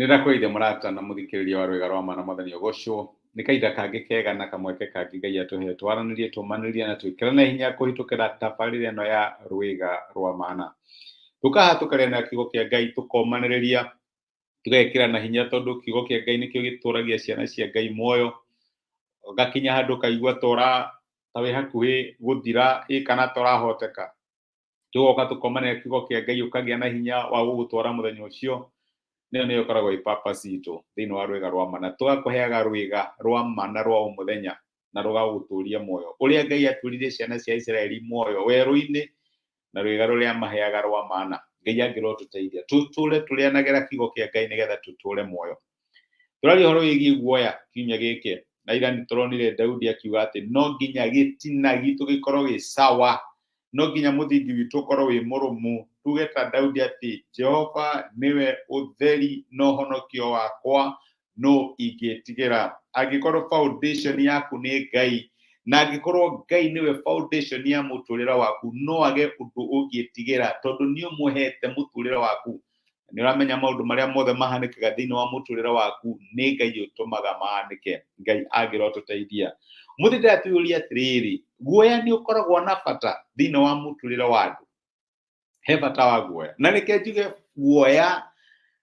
Nirakwende murata na muthikiriria wa rwega rwa mana mwathani ogocwo ni kaida kangi kega na kamweke kangi Ngai atuhe twaranirie tumanirie na twikirane hinya kuhitukira tabarĩra ĩno ya rwega rwa mana tukahatũkĩra na kiugo kia Ngai tukomanĩrĩria tugekĩrana hinya tondu kiugo kia Ngai nikio gitũragia ciana cia Ngai muoyo gakinya handu kaigua tora tawe hakuhi guthira kana torahoteka tugoka tukomanĩrĩria kiugo kia Ngai ukagia na hinya wa gugutwara muthenya ucio nĩyo koragwo purpose itu thĩinĩ wa rwega rwa mana tũgakũheaga rwega rwa mana rwa mũthenya na rũgagũtũria muoyo ũrĩa Ngai atũrire ciana cia Israeli muoyo werũ-inĩ na rwega rũrĩa maheaga rwa mana Ngai angĩrotũteithia tũtũre tũrĩanagĩra kiugo kia Ngai nĩgetha tũtũre muoyo tũraria ũhoro wĩgiĩ guoya kiumia gĩkĩ na ira nĩtũronire Daudi akiuga atĩ no nginya gĩtina gitũ gĩkorwo gĩ sawa no nginya mũthingi witũ ũkorwo wĩ mũrũmu tuge ta Daudi atĩ Jehova niwe ũtheri no honokio wakwa no ingĩtigĩra angĩkorwo foundation yaku nĩ Ngai na angĩkorwo Ngai niwe foundation ya mũtũrĩre waku no age ũndũ ũngĩtigĩra tondũ nĩ ũmũhete mũtũrĩre waku nĩ ũramenya maũndũ marĩa mothe mahanĩkaga thĩinĩ wa mũtũrĩre waku nĩ Ngai ũtũmaga mahanĩke Ngai angĩrotũteithia mũthĩ ndatũria atĩrĩrĩ guoya nĩ ũkoragwo na bata thĩinĩ wa mũtũrĩre wa andũ he bata wa guoya na reke njuge guoya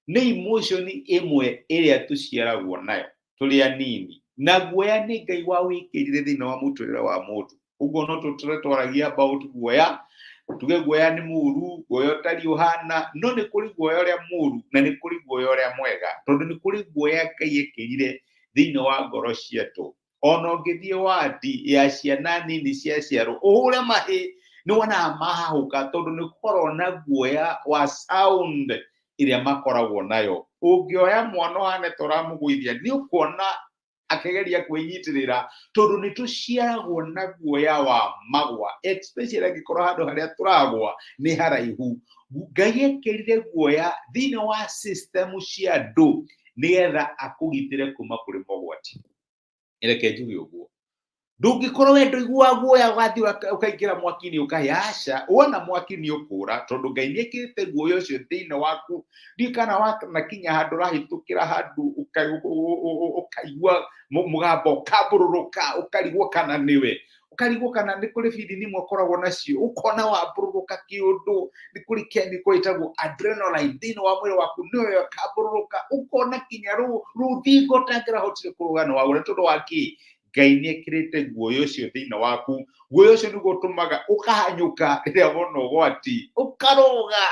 nĩ emotion ĩmwe ĩrĩa tũciaragwo nayo tũrĩ anini na guoya nĩ Ngai wa wĩkĩrire thĩinĩ wa mũtũrĩre wa mũndũ ũguo no tũtũre twaragia about guoya tuge guoya nĩ mũru guoya ũtarĩ ũhana no nĩ kũrĩ guoya ũrĩa mũru na nĩ kũrĩ guoya ũrĩa mwega tondũ nĩ kũrĩ guoya Ngai ekĩrire thĩinĩ wa ngoro ciitũ ona ũngĩthiĩ wadi ya ciana nini cia ciarwo ũhũre mahĩ nĩ wona mahahũka tondũ nĩ korwo na guoya wa sound ĩrĩa makoragwo nayo ũngĩoya mwana ũhane toramũgũithia nĩ ũkuona akĩgeria kwĩnyitĩrĩra tondũ nĩ tũciaragwo na guoya wa magwa especially angĩkorwo handũ harĩa tũragwa nĩ haraihu Ngai ekĩrire guoya thĩinĩ wa system cia andũ nĩgetha akũgitĩre kuma kũrĩ mogwati reke njuge ũguo ndũngĩkorwo we ndũiguaga guoya ũgathiĩ ũkaingĩra mwaki-inĩ ũkahiaca wona mwaki-inĩ ũkũra tondũ Ngai nĩ ekĩrĩte guoya ũcio thĩinĩ waku ndikana wanakinya handũ ũrahĩtũkĩra handũ ũkaigua mũgambo ũkambũrũrũka ũkarigwo kana nĩwe ũkarigwo kana nĩ kũrĩ feeling imwe ũkoragwo nacio ũkona wambũrũrũka kĩũndũ nĩ kũrĩ chemical ĩtagwo adrenaline thĩinĩ wa mwĩrĩ waku nĩyo ũkambũrũrũka ũkona kinya rũthingo ũtangĩrahotire kũrũga nĩ wagũra tondũ wa kĩ Ngai nĩ ekĩrĩte guoya ũcio thĩinĩ waku guoya ũcio nĩguo ũtũmaga ũkahanyũka rĩrĩa wona ũgwati ũkarũga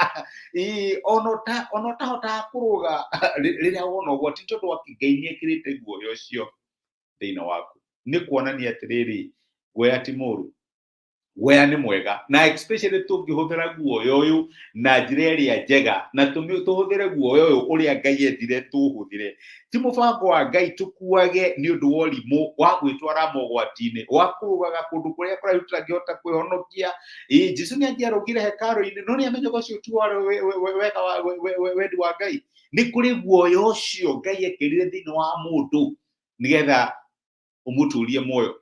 ona ũtahotaga kũrũga rĩrĩa wona ũgwati tondũ wa Ngai nĩ ekĩrĩte guoya ũcio thĩinĩ waku nĩ kuonania atĩrĩrĩ guoya ti mũru guoya nĩ mwega na especially tũngĩhũthĩra guoya ũyũ na njĩra ĩrĩa njega na tũhũthĩre guoya ũyũ ũrĩa Ngai endire tũhũthĩre ti mũbango wa Ngai tũkuage nĩ ũndũ wa ũrimũ wa gwĩtwara mogwati-inĩ wa kũrũgaga kũndũ kũrĩa kũraihu tũtangĩhota kwĩhonokia Jesũ nĩ angĩarũgire hekarũ-inĩ no nĩ amenyaga ũcio tu warĩ wega wendi wa Ngai nĩ kũrĩ guoya ũcio Ngai ekĩrire thĩinĩ wa mũndũ nĩgetha ũmũtũrie muoyo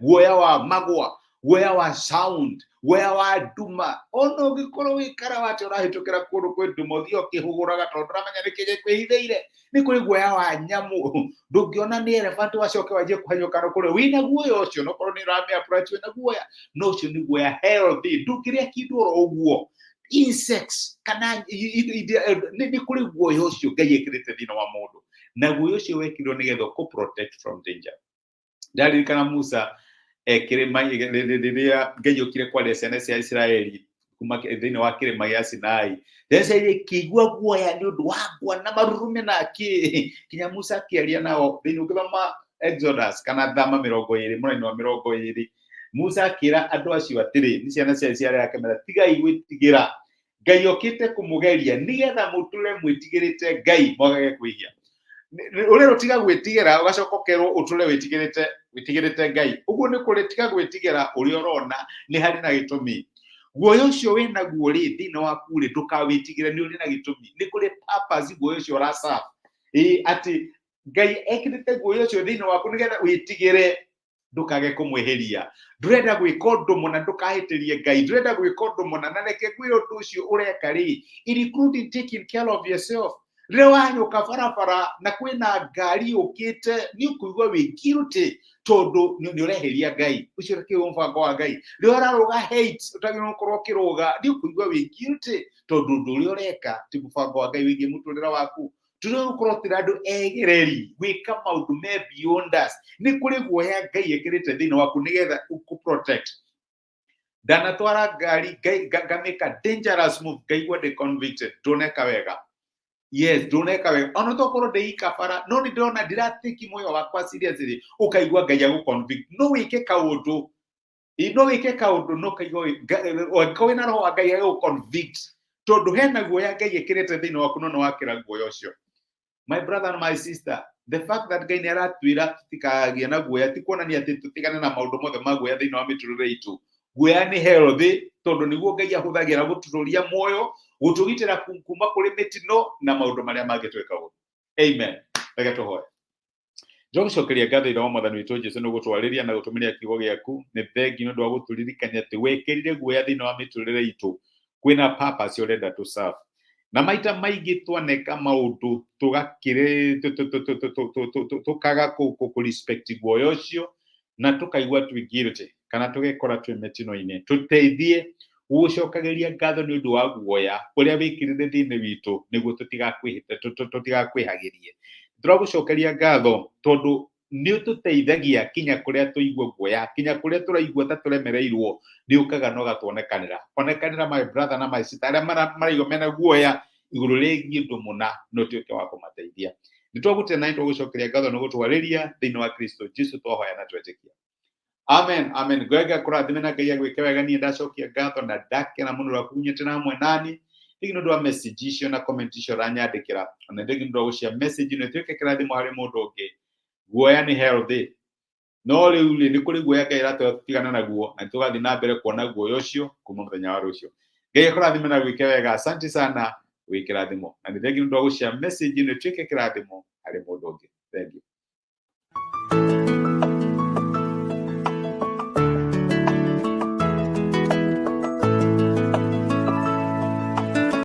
guoya wa magwa guoya wa sound guoya wa nduma ona ũngĩkorwo wĩkara wate ũrahĩtũkĩra kũndũ kwĩ nduma ũthiĩ ũkĩhũgũraga tondũ ũramenya nĩ kĩĩ kwĩhithĩire nĩ kũrĩ guoya wa nyamũ ndũngĩona nĩ elephant wacoke wanjie kũhanyũka kũrĩa wĩna guoya ũcio no korwo nĩ ũramĩ approach wĩna guoya no ũcio nĩ guoya healthy ndũngĩrĩa kĩndũ oro ũguo insects kana nĩ kũrĩ guoya ũcio Ngai ekĩrĩte thĩinĩ wa mũndũ na guoya ũcio wekĩrwo nĩgetha ũkũ protect from danger ndaririkana Musa rĩrĩa Ngai okire kwaria ciana cia Israeli kuma thĩinĩ wa kĩrĩma gĩa Sinai Israeli kĩigua guoya nĩ ũndũ wa ngwa na marurume na kinya Musa akĩaria nao thĩinĩ ũngĩthoma Exodus kana Thama 20 mũraini wa 20 Musa akĩra andũ acio atĩrĩ nĩ ciana cia Israeli akĩmera tigai gwĩtigĩra Ngai okĩte kũmũgeria nĩgetha mũtũre mwĩtigĩrĩte Ngai mwagage kwĩhia ũrĩa ũtiga gwĩtigĩra ũgacoka ũkerwo ũtũre wĩtigĩrĩte Ngai ũguo nĩ kũrĩ tiga gwĩtigĩra ũrĩa ũrona nĩ harĩ na gĩtũmi guoya ũcio wĩna guo rĩ thĩinĩ waku rĩ ndũkawĩtigĩre nĩ ũrĩ na gĩtũmi nĩ kũrĩ purpose guoya ũcio ũraca atĩ Ngai ekĩrĩte guoya ũcio thĩinĩ waku nĩgetha wĩtigĩre ndũkage kũmweheria ndũrenda gwĩka ũndũ mũna ndũkahĩtĩrie Ngai ndũrenda gwĩka ũndũ mũna na reke gwĩ ũndũ ũcio ũreka rĩ including taking care of yourself rĩrĩa wanyũka barabara na kwĩna ngari ũkĩte nĩ ũkũigua wĩ guilty tondũ nĩ ũreheria Ngai. Ũcio nĩ mũbango wa Ngai. Rĩrĩa ũrarũga hate ũtagĩrĩirwo gũkorwo ũkĩrũga nĩ ũkũigua wĩ guilty tondũ ũndũ ũrĩa ũreka ti mũbango wa Ngai wĩgiĩ mũtũrĩre waku. Tũrĩa gũkorwo tũrĩ andũ egereri gwĩka maũndũ me beyond us. Nĩ kũrĩ guoya Ngai ekĩrĩte thĩinĩ waku nĩgetha ũkũ-protect. Ndanatwara ngari ngamĩka dangerous move ngaigua ndĩ convicted ndũneka wega. Yes, ndũneka wega. Ona tokorwo ndĩika bara no nĩ ndĩrona ndiratĩki muoyo wakwa seriously ũkaigua Ngai agũ-convict. No wĩke kaũndũ no kaigua wĩna roho wa Ngai agũ-convict tondũ hena guoya Ngai ekĩrĩte thĩinĩ waku no wakĩra guoya ũcio. My brother and my sister, the fact that Ngai nĩ aratwĩra tũtikagĩe na guoya ti kuonania atĩ tũtigane na maũndũ mothe ma guoya thĩinĩ wa mĩtũrĩre itũ. Guoya nĩ healthy tondũ nĩguo Ngai ahũthagĩra gũtũrũria muoyo, gũtũgitĩra kuma kũrĩ mĩtino na maũndũ marĩa mangĩtwĩka ũũru. Amen. Reke tũhoe. Njogũcokeria ngatho ira wa Mwathani witũ Jesũ nĩ gũtwarĩria na gũtũmĩria kiugo gĩaku. Nĩ thengi nĩ ũndũ wa gũtũririkania atĩ wekĩrire guoya thĩinĩ wa mĩtũrĩre itũ kwĩna purpose ũrenda tũ serve. Na maita maingĩ twaneka maũndũ tũkaga kũ-respect guoya ũcio na tũkaigua twĩ guilty kana tũgekora twĩ mĩtino-inĩ. Tũteithie gũgũcokagĩria ngatho nĩ ũndũ wa guoya ũrĩa wĩkĩrire thĩinĩ witũ nĩguo tũtigakwĩhagĩrie. Tũragũcokeria ngatho tondũ nĩ ũtũteithagia kinya kũrĩa tũigua guoya, kinya kũrĩa tũraigua ta tũremereirwo nĩ ũkaga na ũgatuonekanĩra my brother na my sister arĩa maraigua mena guoya igũrũ rĩgiĩ ũndũ mũna no ũtuĩke wa kũmateithia. Nĩ twagũtena na tũgũcokeria ngatho nĩ gũtwarĩria thĩinĩ wa Kristo Jesũ twahoya na twetĩkia. Amen, amen. Ngai akũrathime na Ngai agwĩke wega. Niĩ ndacokia ngatho na ndakena mũno rwa kunyitana hamwe nani. Thĩinĩ ũndũ wa message icio na comment icio ũranyandĩkĩra. Ona thĩinĩ ũndũ wa gũcia message ĩno ĩtuĩke kĩrathimo harĩ mũndũ ũngĩ. Guoya nĩ healthy. No rĩu nĩ kũrĩ guoya Ngai aratwĩra tũtigane naguo na tũgathiĩ na mbere kuona guoya ũcio kuma mũthenya wa rũciũ. Ngai akũrathime na gwĩke wega. Asante sana wĩ kĩrathimo. Na thĩinĩ ũndũ wa gũcia message ĩno ĩtuĩke kĩrathimo harĩ mũndũ ũngĩ.